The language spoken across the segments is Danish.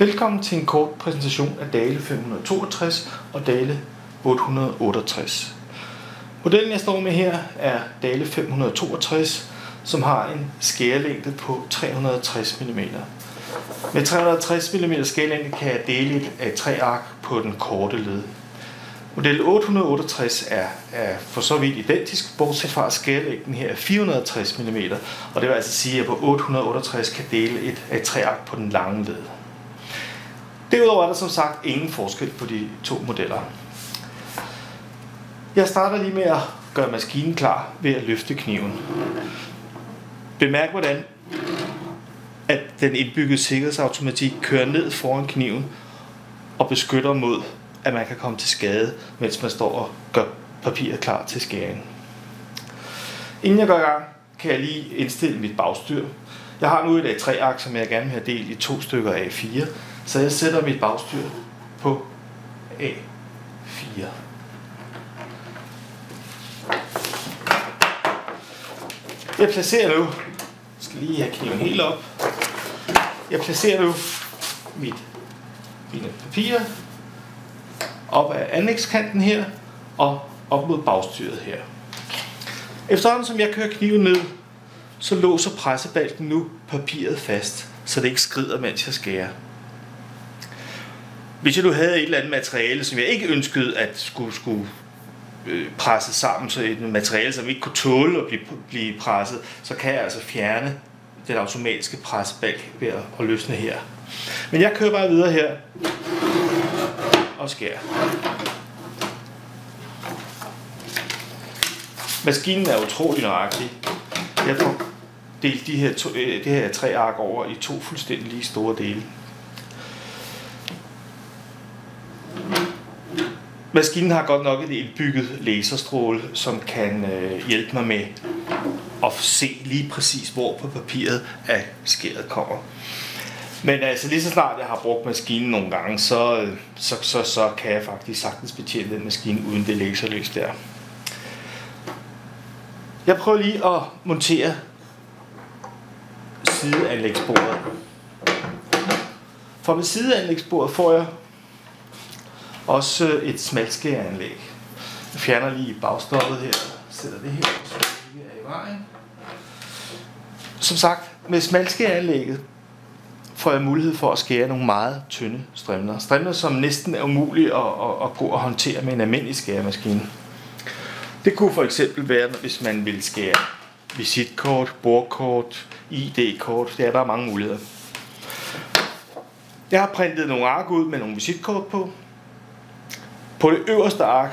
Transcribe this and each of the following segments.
Velkommen til en kort præsentation af Dahle 562 og Dahle 868. Modellen jeg står med her er Dahle 562, som har en skærelængde på 360 mm. Med 360 mm skærelængde kan jeg dele et A3-ark på den korte led. Model 868 er for så vidt identisk, bortset fra at skærelængden her er 460 mm, og det vil altså sige, at jeg på 868 kan dele et A3-ark på den lange led. Derudover er der som sagt ingen forskel på de to modeller. Jeg starter lige med at gøre maskinen klar ved at løfte kniven. Bemærk hvordan at den indbyggede sikkerhedsautomatik kører ned foran kniven og beskytter mod at man kan komme til skade, mens man står og gør papiret klar til skæring. Inden jeg går i gang, kan jeg lige indstille mit bagstyr. Jeg har nu et A3-ark, som jeg gerne vil have delt i 2 stykker A4, så jeg sætter mit bagstyr på A4. Jeg placerer nu, skal lige have kniven helt op. Jeg placerer nu mine papirer op ad anlægskanten her og op mod bagstyret her. Efterhånden som jeg kører kniven ned, så låser pressebalken nu papiret fast, så det ikke skrider, mens jeg skærer. Hvis jeg nu havde et eller andet materiale, som jeg ikke ønskede at skulle presse sammen, så et materiale, som ikke kunne tåle at blive presset, så kan jeg altså fjerne den automatiske pressebalk ved at løsne her. Men jeg kører bare videre her og skærer. Maskinen er utrolig nøjagtig. Jeg får delt det her 3 ark over i 2 fuldstændig lige store dele. Maskinen har godt nok et indbygget laserstråle, som kan hjælpe mig med at se lige præcis, hvor på papiret at skæret kommer. Men altså lige så snart jeg har brugt maskinen nogle gange, så kan jeg faktisk sagtens betjene den maskine uden det laserlys der. Jeg prøver lige at montere sideanlægsbordet. For med sideanlægsbordet får jeg også et smaltskæreanlæg. Jeg fjerner lige bagstoppet her, sætter det her, så det ikke er i vejen. Som sagt, med smaltskæreanlægget får jeg mulighed for at skære nogle meget tynde strimler. Strimler, som næsten er umulige at gå og håndtere med en almindelig skæremaskine. Det kunne for eksempel være, hvis man vil skære visitkort, bordkort, ID-kort. Der er bare mange muligheder. Jeg har printet nogle ark ud med nogle visitkort på. På det øverste ark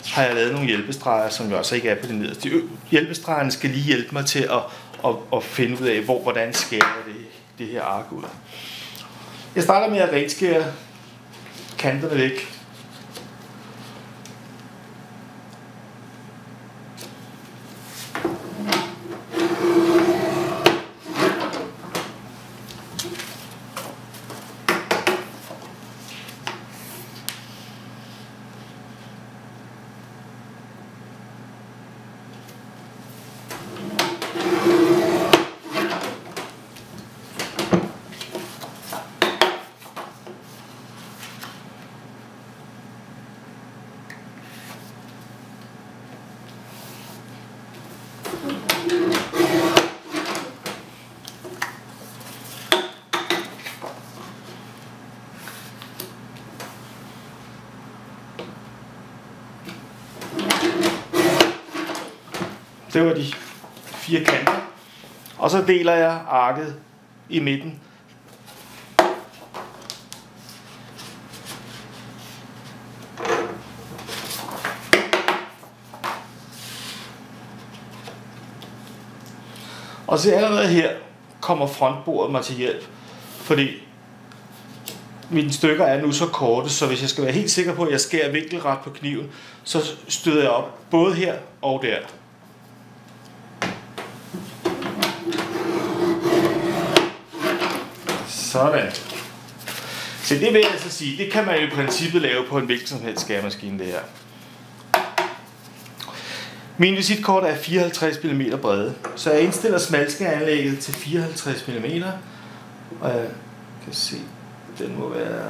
har jeg lavet nogle hjælpestreger, som jo altså ikke er på det nederste. Hjælpestregerne skal lige hjælpe mig til at finde ud af, hvordan skærer det her ark ud. Jeg starter med at renskære kanterne væk. Det var de 4 kanter. Og så deler jeg arket i midten. Og så allerede her kommer frontbordet mig til hjælp, fordi mine stykker er nu så korte, så hvis jeg skal være helt sikker på, at jeg skærer vinkelret på kniven, så støder jeg op både her og der. Sådan. Så det vil jeg altså sige, det kan man jo i princippet lave på en hvilken som helst skæremaskine, det her. Min visitkort er 54 mm brede, så jeg indstiller smaltskæreanlægget til 54 mm. Og jeg kan se, den må være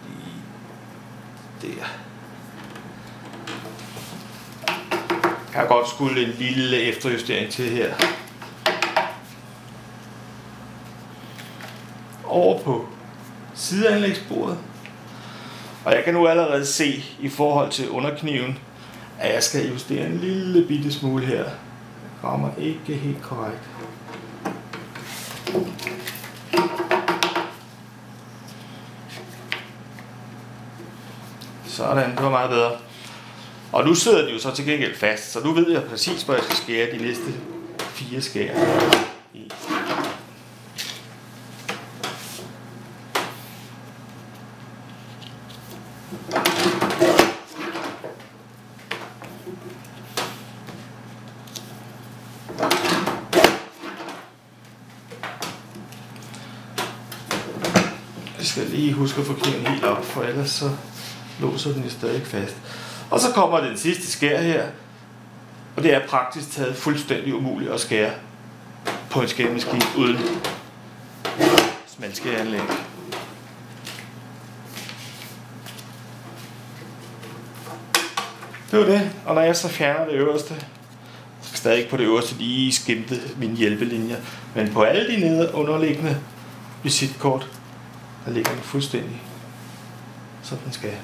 lige der. Jeg har godt skulle en lille efterjustering til her. Over på sideanlægsbordet. Og jeg kan nu allerede se i forhold til underkniven, at jeg skal justere en lille bitte smule her. Jeg rammer ikke helt korrekt. Sådan, det var meget bedre. Og nu sidder de jo så til gengæld fast, så nu ved jeg præcis, hvor jeg skal skære de næste 4 skær i. Jeg skal lige huske at få kniven helt op, for ellers så låser den jo stadig fast. Og så kommer den sidste skær her, og det er praktisk taget fuldstændig umuligt at skære på en skæremaskine uden smalskæreanlæg. Det var det, og når jeg så fjerner det øverste, så skal stadig ikke på det øverste lige skimte mine hjælpelinjer, men på alle de nede underliggende visitkort, der ligger den fuldstændig, som den skal.